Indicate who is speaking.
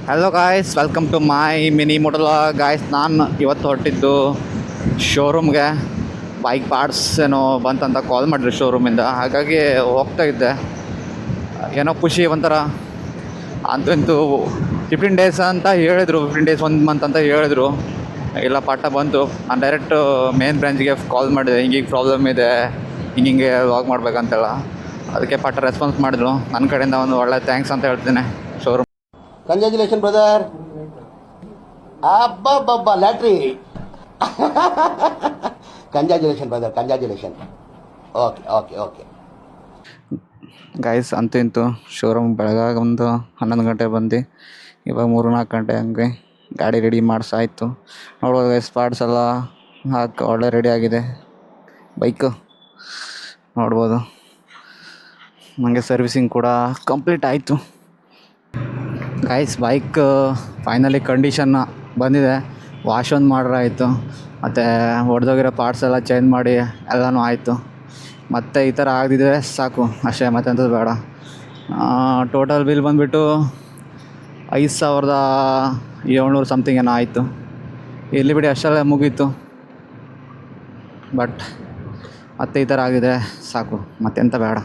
Speaker 1: Hello guys, welcome to my mini motel guys. ನಾನು ಇವತ್ತು ಹೊರಟಿದ್ದು ಶೋರೂಮ್ಗೆ. Bike parts ಏನೋ ಬಂತಂತ ಕಾಲ್ ಮಾಡಿದ್ರು ಶೋರೂಮಿಂದ, ಹಾಗಾಗಿ ಹೋಗ್ತಾ ಇದ್ದೆ. ಏನೋ ಖುಷಿ ಒಂಥರ. ಅಂತೂ 15 ಡೇಸ್ ಅಂತ ಹೇಳಿದರು, 15 ಡೇಸ್ 1 ಮಂತ್ ಅಂತ ಹೇಳಿದರು. ಇಲ್ಲ ಪಾಠ ಬಂತು. ನಾನು ಡೈರೆಕ್ಟು ಮೇನ್ ಬ್ರಾಂಚ್ಗೆ ಕಾಲ್ ಮಾಡಿದೆ, ಹಿಂಗೆ ಪ್ರಾಬ್ಲಮ್ ಇದೆ, ಹಿಂಗೆ ವಾಕ್ ಮಾಡ್ಬೇಕಂತೆಲ್ಲ. ಅದಕ್ಕೆ ಪಾಠ ರೆಸ್ಪಾನ್ಸ್ ಮಾಡಿದ್ರು. ನನ್ನ ಕಡೆಯಿಂದ ಒಂದು ಒಳ್ಳೆ ಥ್ಯಾಂಕ್ಸ್ ಅಂತ ಹೇಳ್ತೀನಿ ಶೋರೂಮ್.
Speaker 2: Congratulation brother. ಅಬ್ಬಬ್ಬಬ್ಬ lottery. Congratulation brother, congratulation. Okay okay okay
Speaker 1: guys, ಅಂತೂ ಇಂತು ಶೋರೂಮ್ ಬೆಳಗಾಗ ಒಂದು 11 ಗಂಟೆ ಬಂದು ಇವಾಗ 3-4 ಗಂಟೆ ಹಂಗೆ ಗಾಡಿ ರೆಡಿ ಮಾಡಿಸಾಯ್ತು. ನೋಡ್ಬೋದು ಗೈಸ್, ಪಾರ್ಟ್ಸ್ ಎಲ್ಲ ಹಾಕಿ ಒಳ್ಳೆ ರೆಡಿ ಆಗಿದೆ ಬೈಕು. ನೋಡ್ಬೋದು, ನನಗೆ ಸರ್ವಿಸಿಂಗ್ ಕೂಡ ಕಂಪ್ಲೀಟ್ ಆಯಿತು ಗೈಸ್. ಬೈಕ್ ಫೈನಲಿ ಕಂಡೀಷನ್ ಬಂದಿದೆ. ವಾಶ್ ಒಂದು ಮಾಡ್ರಾಯಿತು, ಮತ್ತು ಹೊಡೆದೋಗಿರೋ ಪಾರ್ಟ್ಸ್ ಎಲ್ಲ ಚೇಂಜ್ ಮಾಡಿ ಎಲ್ಲನೂ ಆಯಿತು. ಮತ್ತು ಈ ಥರ ಆಗದಿದ್ರೆ ಸಾಕು ಅಷ್ಟೇ, ಮತ್ತೆ ಅಂಥದ್ದು ಬೇಡ. ಟೋಟಲ್ ಬಿಲ್ ಬಂದುಬಿಟ್ಟು 5,700 ಸಮಥಿಂಗ್ ಏನೋ ಆಯಿತು. ಇಲ್ಲಿ ಬಿಡಿ, ಅಷ್ಟೆಲ್ಲ ಮುಗೀತು. ಬಟ್ ಮತ್ತೆ ಈ ಥರ ಆಗಿದೆ ಸಾಕು, ಮತ್ತೆಂತ ಬೇಡ.